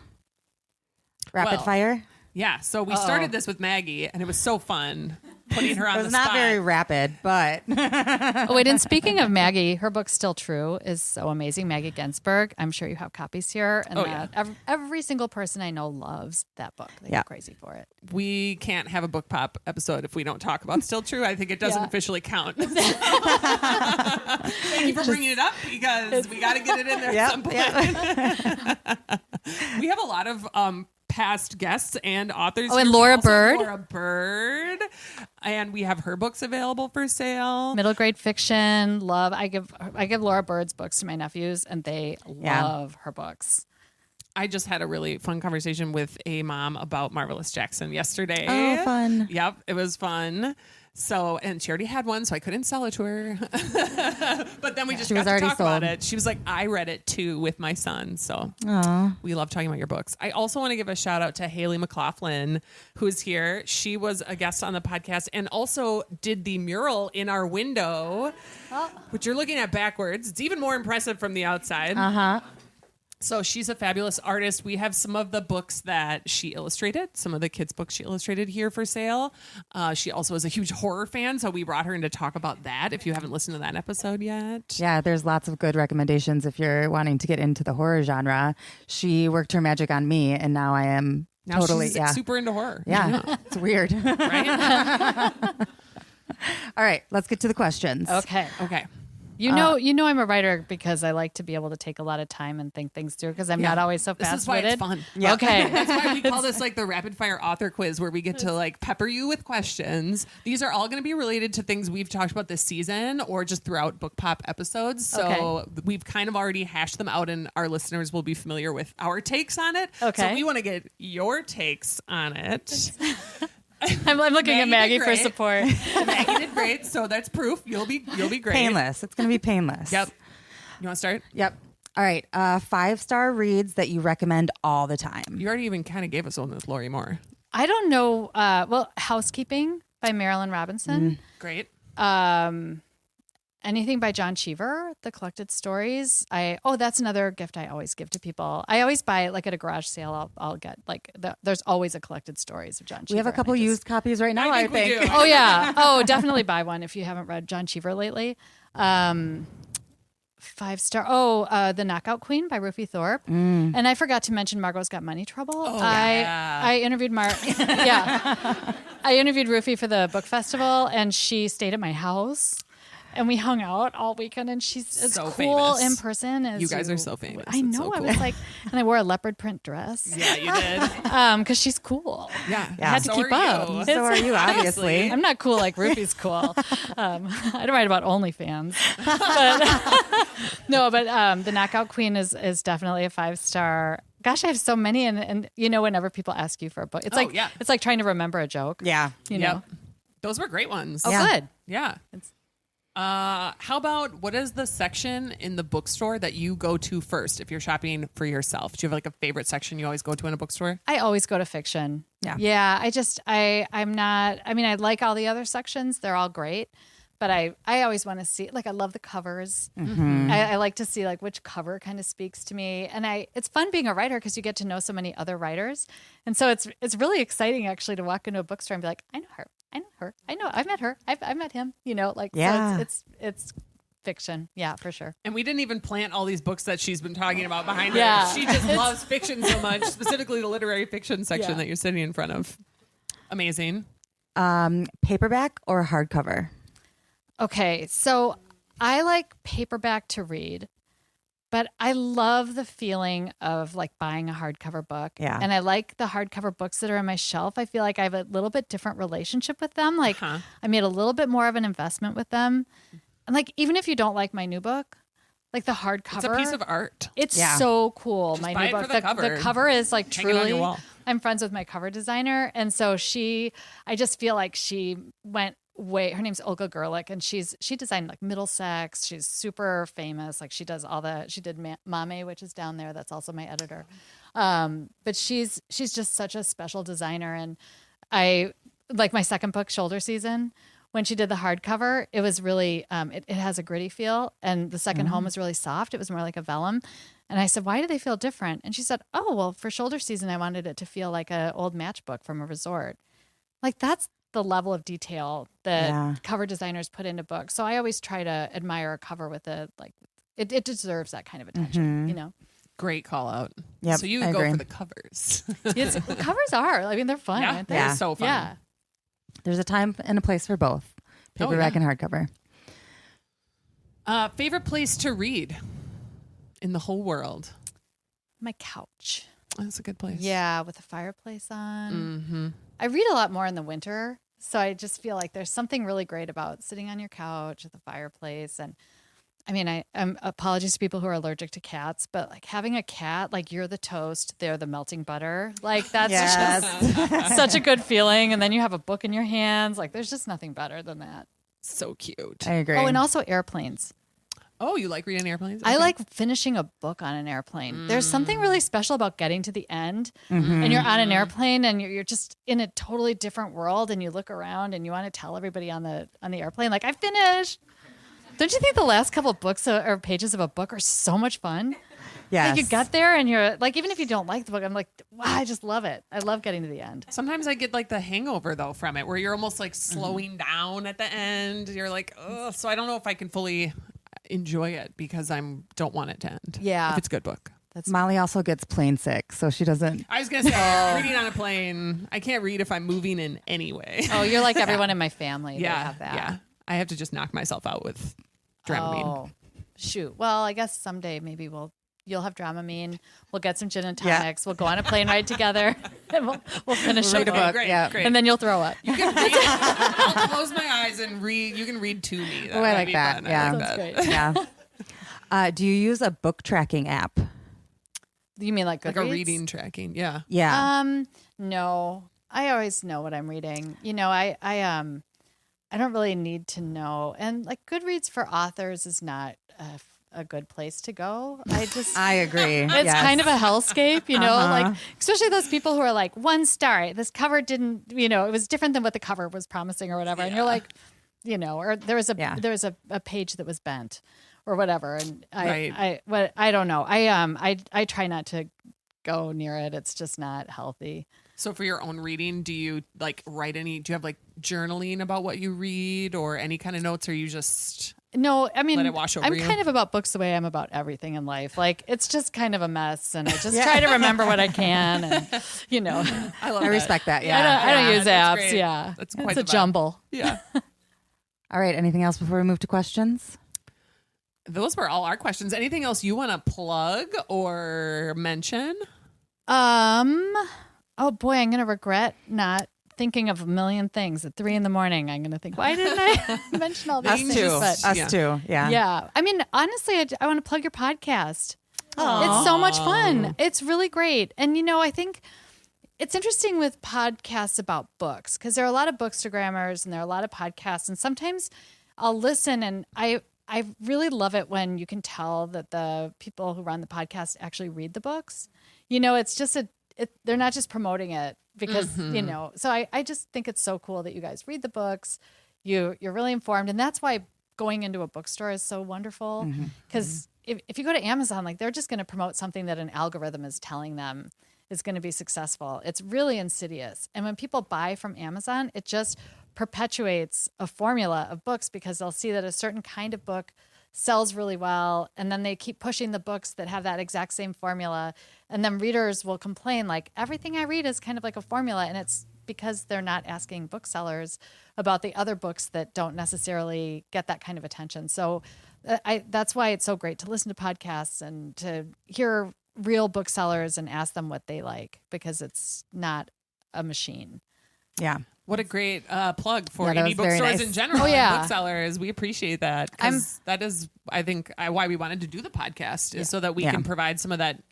Rapid Well, fire. Yeah. So we started this with Maggie, and it was so fun putting her on It the was not spot. very rapid, but oh, wait. And speaking of Maggie, her book Still True is so amazing. Maggie Ginsberg. I'm sure you have copies here. And every single person I know loves that book. They go crazy for it. We can't have a book pop episode if we don't talk about Still True. I think it doesn't officially count. Thank you for bringing it up because we got to get it in there at some point. We have a lot of past guests and authors. Oh, and here. Laura Also Bird. Laura Bird. And we have her books available for sale. Middle grade fiction, love. I give Laura Bird's books to my nephews, and they love her books. I just had a really fun conversation with a mom about Marvelous Jackson yesterday. Oh, fun. Yep, it was fun. So, and she already had one, so I couldn't sell it to her. But then we just She got was to already talk about sold. it. She was like, I read it too with my son. So Aw. we love talking about your books. I also want to give a shout out to Haley McLaughlin, who's here. She was a guest on the podcast and also did the mural in our window, which you're looking at backwards. It's even more impressive from the outside. So she's a fabulous artist. We have some of the books that she illustrated, some of the kids' books she illustrated here for sale. She also is a huge horror fan, so we brought her in to talk about that if you haven't listened to that episode yet. Yeah, there's lots of good recommendations if you're wanting to get into the horror genre. She worked her magic on me, and now I am Now totally she's super into horror. Yeah, it's weird. Right? All right, let's get to the questions. Okay. Okay. You know I'm a writer because I like to be able to take a lot of time and think things through because I'm not always so This is fast-witted. why it's fun. Yeah. Okay. That's why we call this like the rapid fire author quiz, where we get to like pepper you with questions. These are all going to be related to things we've talked about this season or just throughout Book Pop episodes. So we've kind of already hashed them out, and our listeners will be familiar with our takes on it. Okay. So we want to get your takes on it. I'm looking at Maggie did for great. support. Maggie did great, so that's proof. You'll be great. Painless. It's going to be painless. Yep. You want to start? Yep. All right. 5-star reads that you recommend all the time. You already even kind of gave us one with Lori Moore. I don't know. Well, Housekeeping by Marilyn Robinson. Great. Anything by John Cheever, the collected stories. That's another gift I always give to people. I always buy it like at a garage sale. I'll get like there's always a collected stories of John Cheever. We have a couple used copies right now, I think. we do. Oh yeah. Oh, definitely buy one if you haven't read John Cheever lately. 5-star. The Knockout Queen by Ruthie Thorpe. And I forgot to mention Margot's Got Money Trouble. I interviewed I interviewed Ruthie for the book festival, and she stayed at my house. And we hung out all weekend, and she's as So cool famous. in person as You guys are so famous. I It's know. so cool. I was like, and I wore a leopard print dress. Yeah, you did. Because she's cool. Yeah. I had to So keep are up. you. So are you, obviously. I'm not cool like Ruthie's cool. I don't write about OnlyFans. But the Knockout Queen is definitely a 5-star. Gosh, I have so many, and whenever people ask you for a book, it's it's like trying to remember a joke. Yeah. You know. Those were great ones. Oh, Yeah. good. Yeah. How about what is the section in the bookstore that you go to first if you're shopping for yourself? Do you have like a favorite section you always go to in a bookstore? I always go to fiction. Yeah. Yeah. I'm not, I like all the other sections. They're all great. But I always want to see, like, I love the covers. I like to see, like, which cover kind of speaks to me. And it's fun being a writer because you get to know so many other writers. And so it's really exciting, actually, to walk into a bookstore and be like, I know her. I've met her. I've met him, Yeah. So it's fiction. Yeah, for sure. And we didn't even plant all these books that she's been talking about behind Yeah. her. She just loves fiction so much, specifically the literary fiction section that you're sitting in front of. Amazing. Paperback or hardcover? Okay, so I like paperback to read, but I love the feeling of like buying a hardcover book. Yeah. And I like the hardcover books that are on my shelf. I feel like I have a little bit different relationship with them. Like I made a little bit more of an investment with them. And like, even if you don't like my new book, like the hardcover. It's a piece of art. It's so cool. Just My buy new it book. for the cover. The cover is like Hang it on your truly. wall. I'm friends with my cover designer, and so I just feel like she went way. Her name's Olga Gerlich, and she designed like Middlesex. She's super famous. Like she did Mame, which is down there. That's also my editor. But she's just such a special designer, and I like my second book, Shoulder Season. When she did the hardcover, it was really, it has a gritty feel. And the second home was really soft. It was more like a vellum. And I said, why do they feel different? And she said, oh, well, for Shoulder Season, I wanted it to feel like an old matchbook from a resort. Like that's the level of detail that cover designers put into books. So I always try to admire a cover with it deserves that kind of attention, Great call out. Yep, So you I go agree. for the covers. The covers are, they're fun, Yeah, aren't they? they're so fun. Yeah. There's a time and a place for both. Paperback and hardcover. Favorite place to read in the whole world? My couch. That's a good place. Yeah, with a fireplace on. Mm-hmm. I read a lot more in the winter, so I just feel like there's something really great about sitting on your couch with a fireplace. And I mean, I'm apologies to people who are allergic to cats, but like having a cat, like you're the toast, they're the melting butter. Like that's just such a good feeling. And then you have a book in your hands. Like there's just nothing better than that. So cute. I agree. Oh, and also airplanes. Oh, you like reading airplanes? I Okay. like finishing a book on an airplane. There's something really special about getting to the end and you're on an airplane and you're just in a totally different world and you look around and you want to tell everybody on the airplane, like, I finished. Don't you think the last couple of books or pages of a book are so much fun? Yes. Like you got there and you're like, even if you don't like the book, I'm like, wow, I just love it. I love getting to the end. Sometimes I get like the hangover though from it, where you're almost like slowing down at the end. You're like, oh, so I don't know if I can fully enjoy it because don't want it to end. Yeah. If it's a good book. Molly also gets plane sick, so she doesn't. I was going to say, reading on a plane, I can't read if I'm moving in any way. Oh, you're like everyone in my family. Yeah. That have that. Yeah. I have to just knock myself out with Dramamine. Oh, shoot. Well, I guess someday maybe you'll have Dramamine. We'll get some gin and Yeah. tonics. We'll go on a plane ride together and we'll finish Read a book. Great, Yeah. great. And then you'll throw up. You can read, I'll close my eyes and read. You can read to me. Oh, I might like be that. fun. Yeah. I like That's that. great. Yeah. Do you use a book tracking app? You mean like Like Goodreads? a reading tracking. Yeah. Yeah. No. I always know what I'm reading. You know, I don't really need to know. And like Goodreads for authors is not a good place to go. I agree. It's kind of a hellscape, you know, Uh-huh. like especially those people who are like 1 star. This cover didn't, you know, it was different than what the cover was promising or whatever. And you're like, you know, or there was a page that was bent or whatever. And I don't know. I try not to go near it. It's just not healthy. So for your own reading, do you like write do you have like journaling about what you read or any kind of notes, or you just No, I mean, let it wash over I'm you? kind of about books the way I'm about everything in life. Like it's just kind of a mess, and I just try to remember what I can, and you know, I respect that. Yeah. I don't use that's apps. great. Yeah, That's quite it's the a vibe. jumble. Yeah. All right. Anything else before we move to questions? Those were all our questions. Anything else you want to plug or mention? Oh boy, I'm gonna regret not thinking of a million things at 3 a.m. I'm gonna think, why didn't I mention all these things? But- Us too. Yeah. Yeah. I mean, honestly, I want to plug your podcast. It's so much fun. It's really great. And, you know, I think it's interesting with podcasts about books because there are a lot of bookstagrammers and there are a lot of podcasts. And sometimes I'll listen and I really love it when you can tell that the people who run the podcast actually read the books. You know, it's just they're not just promoting it because, you know, so I just think it's so cool that you guys read the books. You're really informed. And that's why going into a bookstore is so wonderful because if you go to Amazon, like they're just going to promote something that an algorithm is telling them is going to be successful. It's really insidious. And when people buy from Amazon, it just perpetuates a formula of books because they'll see that a certain kind of book sells really well. And then they keep pushing the books that have that exact same formula. And then readers will complain like everything I read is kind of like a formula. And it's because they're not asking booksellers about the other books that don't necessarily get that kind of attention. So that's why it's so great to listen to podcasts and to hear real booksellers and ask them what they like because it's not a machine. Yeah. What a great plug for Yeah, that indie was very bookstores nice. in general. Oh, yeah. And booksellers. We appreciate that. 'Cause that is, I think, why we wanted to do the podcast is so that we can provide some of that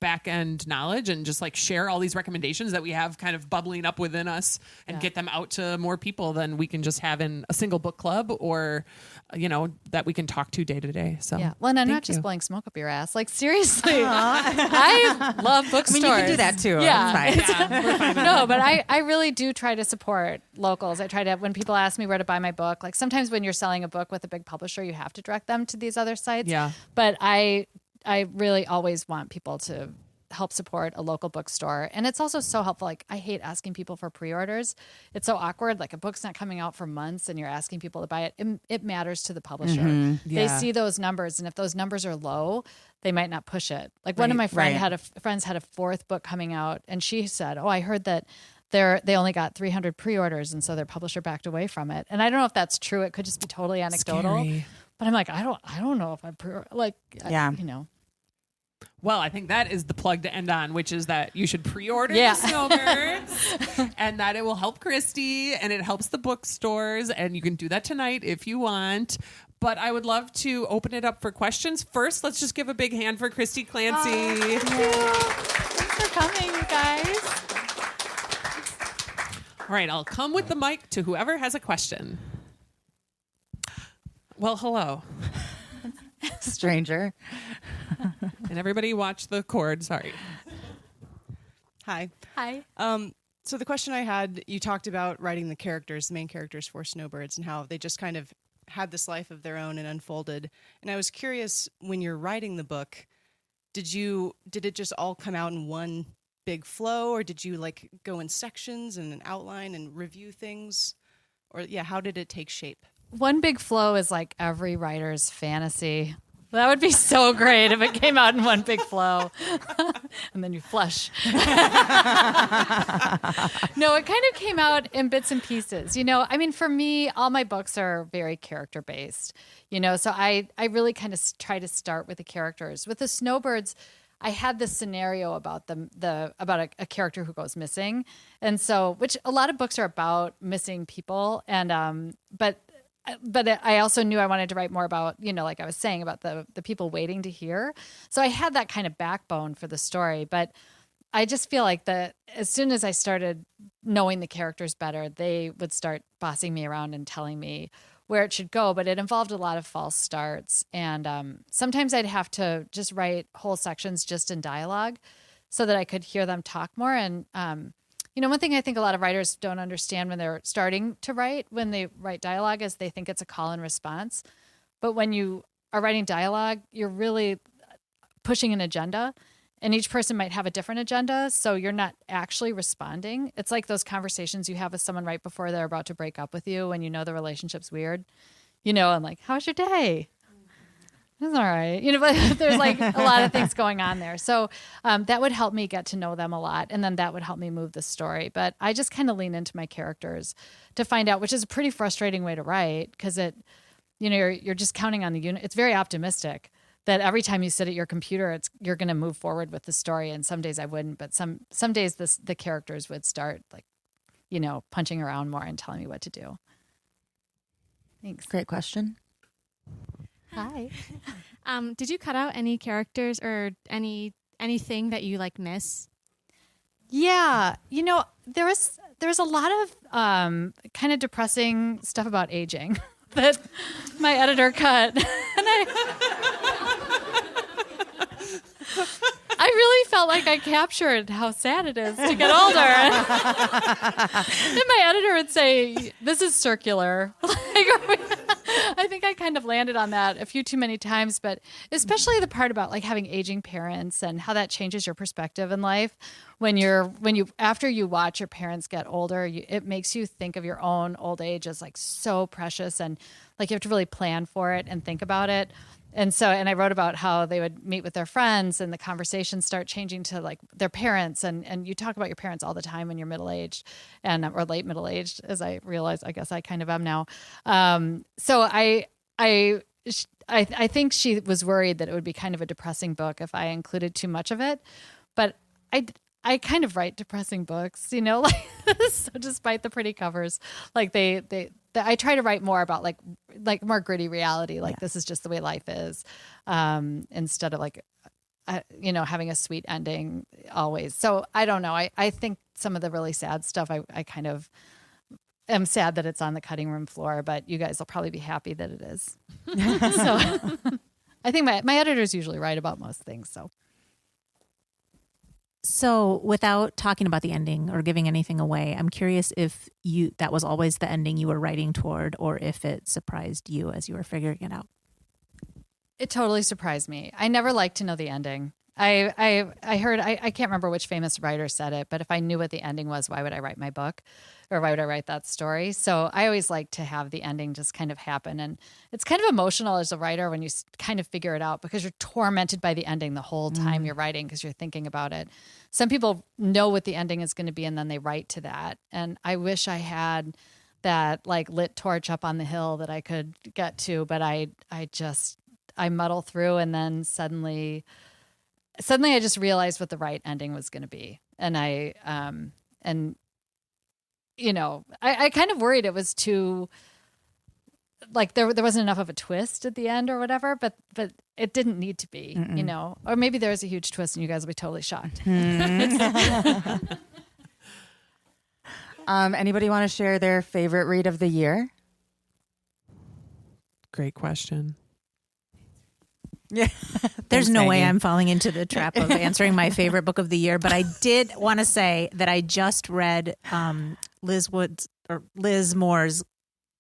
back end knowledge and just like share all these recommendations that we have kind of bubbling up within us and get them out to more people than we can just have in a single book club or, you know, that we can talk to day to day. So Yeah. Well, and I'm thank not just you. blowing smoke up your ass. Like, seriously, I love bookstores. I mean, you can do that too. Yeah. It's fine. Yeah, we're fine with No, but I really do try to support locals. I try to, when people ask me where to buy my book, like sometimes when you're selling a book with a big publisher, you have to direct them to these other sites. Yeah. But I really always want people to help support a local bookstore. And it's also so helpful. Like I hate asking people for pre-orders. It's so awkward. Like a book's not coming out for months and you're asking people to buy it. It matters to the publisher. Yeah. They see those numbers. And if those numbers are low, they might not push it. Like one of my friends had a 4th book coming out and she said, oh, I heard that they only got 300 pre-orders. And so their publisher backed away from it. And I don't know if that's true. It could just be totally anecdotal, Scary. but I'm like, I don't know if you know. Well, I think that is the plug to end on, which is that you should pre-order Yeah. the Snowbirds and that it will help Christy and it helps the bookstores. And you can do that tonight if you want. but I would love to open it up for questions. First, let's just give a big hand for Christy Clancy. Thanks for coming, you guys. All right, I'll come with the mic to whoever has a question. Well, hello. Stranger. And everybody watch the cord. Sorry. Hi. Hi. So the question I had, you talked about writing the characters, the main characters for Snowbirds, and how they just kind of had this life of their own and unfolded. And I was curious, when you're writing the book, did it just all come out in one big flow, or did you like go in sections and an outline and review things? Or how did it take shape? One big flow is like every writer's fantasy. That would be so great if it came out in one big flow. And then you flush. No, it kind of came out in bits and pieces. I mean, for me, all my books are very character based. So I really kind of try to start with the characters. With the Snowbirds, I had this scenario about about a character who goes missing. And so, which a lot of books are about missing people. And, but I also knew I wanted to write more about, like I was saying, about the people waiting to hear. So I had that kind of backbone for the story. But I just feel like as soon as I started knowing the characters better, they would start bossing me around and telling me where it should go. But it involved a lot of false starts. And sometimes I'd have to just write whole sections just in dialogue so that I could hear them talk more. And one thing I think a lot of writers don't understand when they're starting to write, when they write dialogue, is they think it's a call and response. But when you are writing dialogue, you're really pushing an agenda, and each person might have a different agenda. So you're not actually responding. It's like those conversations you have with someone right before they're about to break up with you when the relationship's weird, and like, how's your day? That's all right. But there's like a lot of things going on there. So that would help me get to know them a lot. And then that would help me move the story. But I just kind of lean into my characters to find out, which is a pretty frustrating way to write because you're just counting on the unit. It's very optimistic that every time you sit at your computer, you're going to move forward with the story. And some days I wouldn't, but some days the characters would start like, punching around more and telling me what to do. Thanks. Great question. Hi. Did you cut out any characters or anything that you like miss? Yeah, there was a lot of kind of depressing stuff about aging that my editor cut, and I really felt like I captured how sad it is to get older. And my editor would say, "This is circular." I think I kind of landed on that a few too many times, but especially the part about like having aging parents and how that changes your perspective in life. After you watch your parents get older, it makes you think of your own old age as like so precious, and like you have to really plan for it and think about it. And I wrote about how they would meet with their friends and the conversations start changing to like their parents. And you talk about your parents all the time when you're middle-aged or late middle-aged, as I realize, I guess I kind of am now. So I think she was worried that it would be kind of a depressing book if I included too much of it. But I kind of write depressing books, like so despite the pretty covers, like I try to write more about like more gritty reality. Like this is just the way life is, instead of like, having a sweet ending always. So I don't know. I think some of the really sad stuff, I kind of am sad that it's on the cutting room floor, but you guys will probably be happy that it is. So I think my editors usually write about most things. So without talking about the ending or giving anything away, I'm curious if that was always the ending you were writing toward, or if it surprised you as you were figuring it out. It totally surprised me. I never liked to know the ending. I heard, I can't remember which famous writer said it, but if I knew what the ending was, why would I write my book? Or why would I write that story? So I always like to have the ending just kind of happen. And it's kind of emotional as a writer when you kind of figure it out, because you're tormented by the ending the whole time you're writing, because you're thinking about it. Some people know what the ending is going to be and then they write to that. And I wish I had that like lit torch up on the hill that I could get to, but I muddle through, and then suddenly I just realized what the right ending was going to be. And I kind of worried it was too like there wasn't enough of a twist at the end or whatever, but it didn't need to be, you know, or maybe there was a huge twist and you guys will be totally shocked. Anybody want to share their favorite read of the year? Great question. Yeah. There's no way Maggie. I'm falling into the trap of answering my favorite book of the year, but I did want to say that I just read Liz Moore's,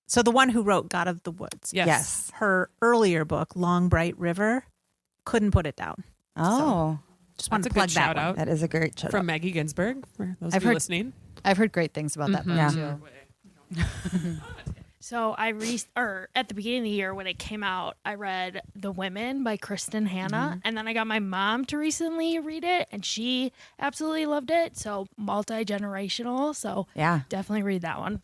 so the one who wrote God of the Woods. Yes. Her earlier book, Long Bright River, couldn't put it down. Oh, Just want That's to a plug good that shout one. out that is a great show. from Maggie Ginsberg, for those I've of you heard- listening. I've heard great things about that book Yeah. too. So at the beginning of the year when it came out, I read The Women by Kristen Hanna, and then I got my mom to recently read it, and she absolutely loved it. So multi-generational. So Yeah. definitely read that one.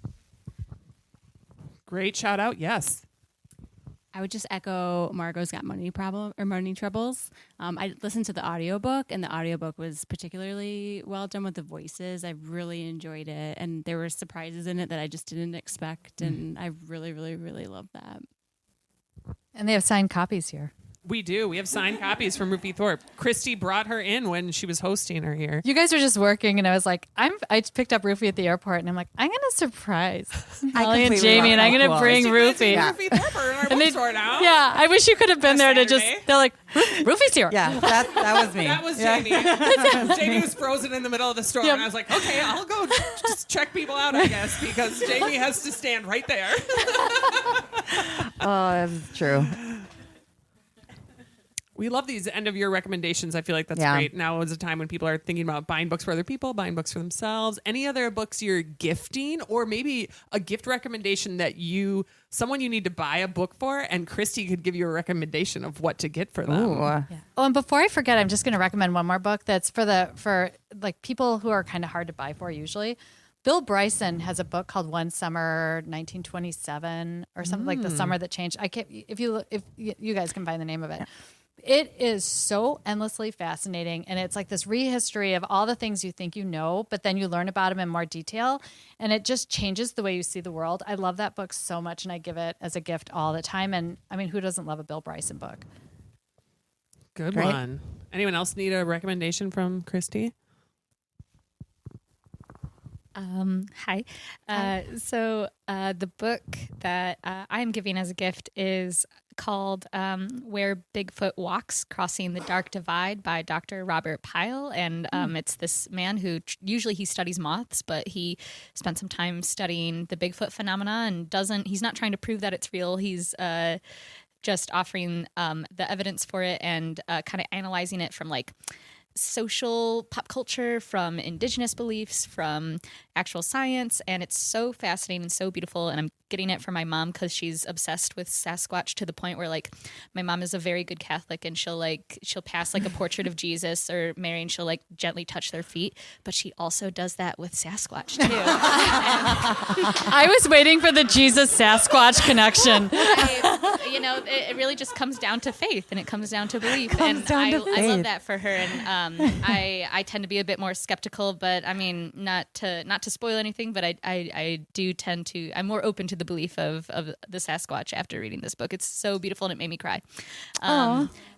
Great shout out. Yes. I would just echo Margot's got money troubles. I listened to the audiobook, and the audiobook was particularly well done with the voices. I really enjoyed it, and there were surprises in it that I just didn't expect, and I really, really, really love that. And they have signed copies here. We do. We have signed copies from Ruthie Thorpe. Christy brought her in when she was hosting her here. You guys were just working, and I was like, I picked up Rufy at the airport, and I'm like, I'm gonna surprise Molly and completely Jamie, and love I'm how gonna cool. bring Rufy. Yeah. Ruthie Thorpe are in our And they- bookstore now. Yeah, I wish you could have been there to just. Saturday. They're like, Rufy's here. Yeah, that was me. That was Yeah. Jamie. Jamie was frozen in the middle of the store, and I was like, okay, I'll go just check people out, I guess, because Jamie has to stand right there. Oh, that's true. We love these end of year recommendations. I feel like that's Yeah. great. Now is a time when people are thinking about buying books for other people, buying books for themselves. Any other books you're gifting, or maybe a gift recommendation that someone you need to buy a book for, and Christy could give you a recommendation of what to get for them. Ooh. Oh, and before I forget, I'm just going to recommend one more book that's for like people who are kind of hard to buy for usually. Bill Bryson has a book called One Summer 1927 or something like The Summer That Changed. I can't if you guys can find the name of it. It is so endlessly fascinating, and it's like this rehistory of all the things you think you know, but then you learn about them in more detail, and it just changes the way you see the world. I love that book so much, and I give it as a gift all the time. And I mean, who doesn't love a Bill Bryson book? Good Great. one. Anyone else need a recommendation from Christy? Hi. So the book that I am giving as a gift is called Where Bigfoot Walks, Crossing the Dark Divide by Dr. Robert Pyle. And it's this man who usually he studies moths, but he spent some time studying the Bigfoot phenomena and he's not trying to prove that it's real. He's just offering the evidence for it and kind of analyzing it from like social pop culture, from indigenous beliefs, from actual science, and it's so fascinating and so beautiful. And I'm getting it for my mom because she's obsessed with Sasquatch to the point where like my mom is a very good Catholic, and she'll pass like a portrait of Jesus or Mary, and she'll like gently touch their feet, but she also does that with Sasquatch too. I was waiting for the Jesus Sasquatch connection. It really just comes down to faith, and it comes down to belief, and I love that for her. And I tend to be a bit more skeptical, but I mean, not to spoil anything, but I do tend to. I'm more open to the belief of the Sasquatch after reading this book. It's so beautiful, and it made me cry.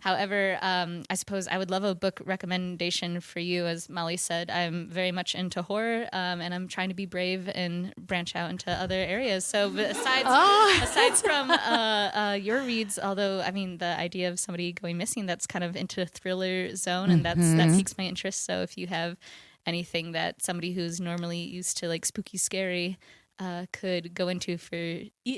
However, I suppose I would love a book recommendation for you. As Molly said, I'm very much into horror, and I'm trying to be brave and branch out into other areas. So aside from your reads, although I mean the idea of somebody going missing, that's kind of into thriller zone, and that piques my interest. So if you have anything that somebody who's normally used to like spooky, scary could go into for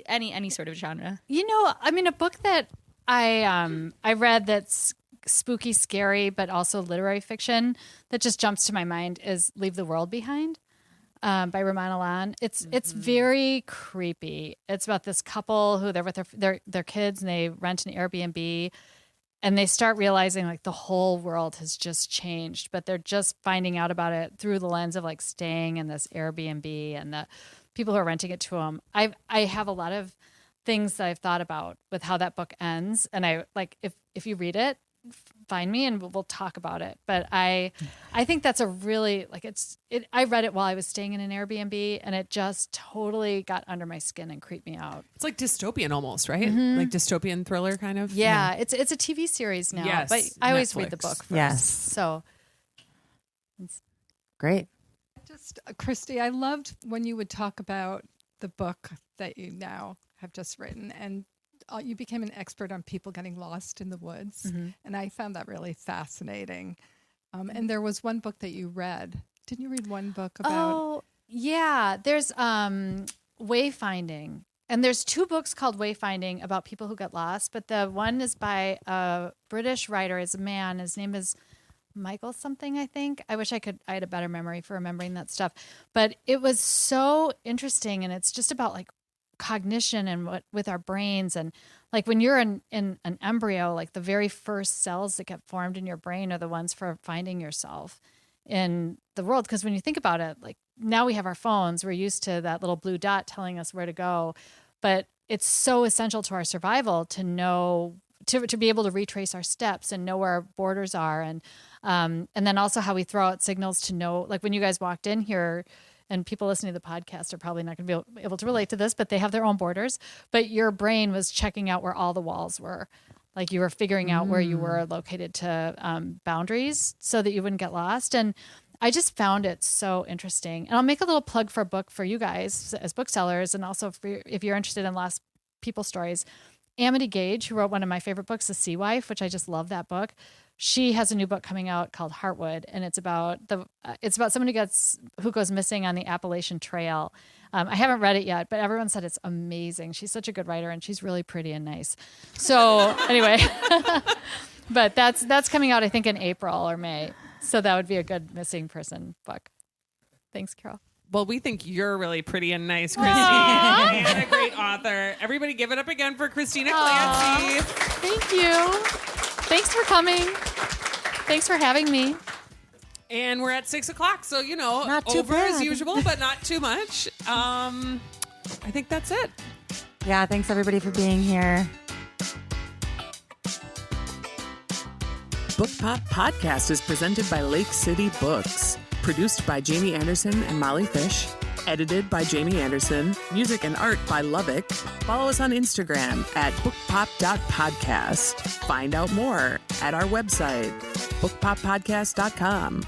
any sort of genre. You know, I mean, a book that I read that's spooky, scary, but also literary fiction that just jumps to my mind is Leave the World Behind by Roman Alan. It's very creepy. It's about this couple who they're with their kids, and they rent an Airbnb, and they start realizing like the whole world has just changed, but they're just finding out about it through the lens of like staying in this Airbnb and the people who are renting it to them. I have a lot of things that I've thought about with how that book ends, and I like if you read it, find me and we'll talk about it. But I think that's a really I read it while I was staying in an Airbnb, and it just totally got under my skin and creeped me out. It's like dystopian almost, right? Like dystopian thriller kind of. Yeah, it's a TV series now. Yes, but I always read the Netflix. book first. Yes. So Great. Just Christy, I loved when you would talk about the book that you now have just written, and you became an expert on people getting lost in the woods, and I found that really fascinating. And there was one book that you read. Didn't you read one book about? Oh, yeah. There's Wayfinding. And there's 2 books called Wayfinding about people who get lost, but the one is by a British writer. It's a man. His name is Michael something, I think. I wish I had a better memory for remembering that stuff. But it was so interesting, and it's just about like cognition and what with our brains, and like when you're in an embryo, like the very first cells that get formed in your brain are the ones for finding yourself in the world. Because when you think about it, like now we have our phones, we're used to that little blue dot telling us where to go, but it's so essential to our survival to know to be able to retrace our steps and know where our borders are, and then also how we throw out signals to know, like when you guys walked in here. And people listening to the podcast are probably not going to be able to relate to this, but they have their own borders. But your brain was checking out where all the walls were. Like you were figuring out where you were located to boundaries so that you wouldn't get lost. And I just found it so interesting. And I'll make a little plug for a book for you guys as booksellers, and also if you're interested in lost people stories. Amity Gage, who wrote one of my favorite books, The Sea Wife, which I just love that book. She has a new book coming out called Heartwood, and it's about someone who goes missing on the Appalachian Trail. I haven't read it yet, but everyone said it's amazing. She's such a good writer, and she's really pretty and nice. So anyway, but that's coming out, I think, in April or May. So that would be a good missing person book. Thanks, Carol. Well, we think you're really pretty and nice, Christina, and a great author. Everybody give it up again for Christina Clancy. Thank you. Thanks for coming. Thanks for having me. And we're at 6:00, so Not too over as bad. usual, but not too much. I think that's it. Yeah, thanks everybody for being here. Book Pop Podcast is presented by Lake City Books. Produced by Jamie Anderson and Molly Fish. Edited by Jamie Anderson. Music and art by Lovick. Follow us on Instagram at bookpop.podcast. Find out more at our website, bookpoppodcast.com.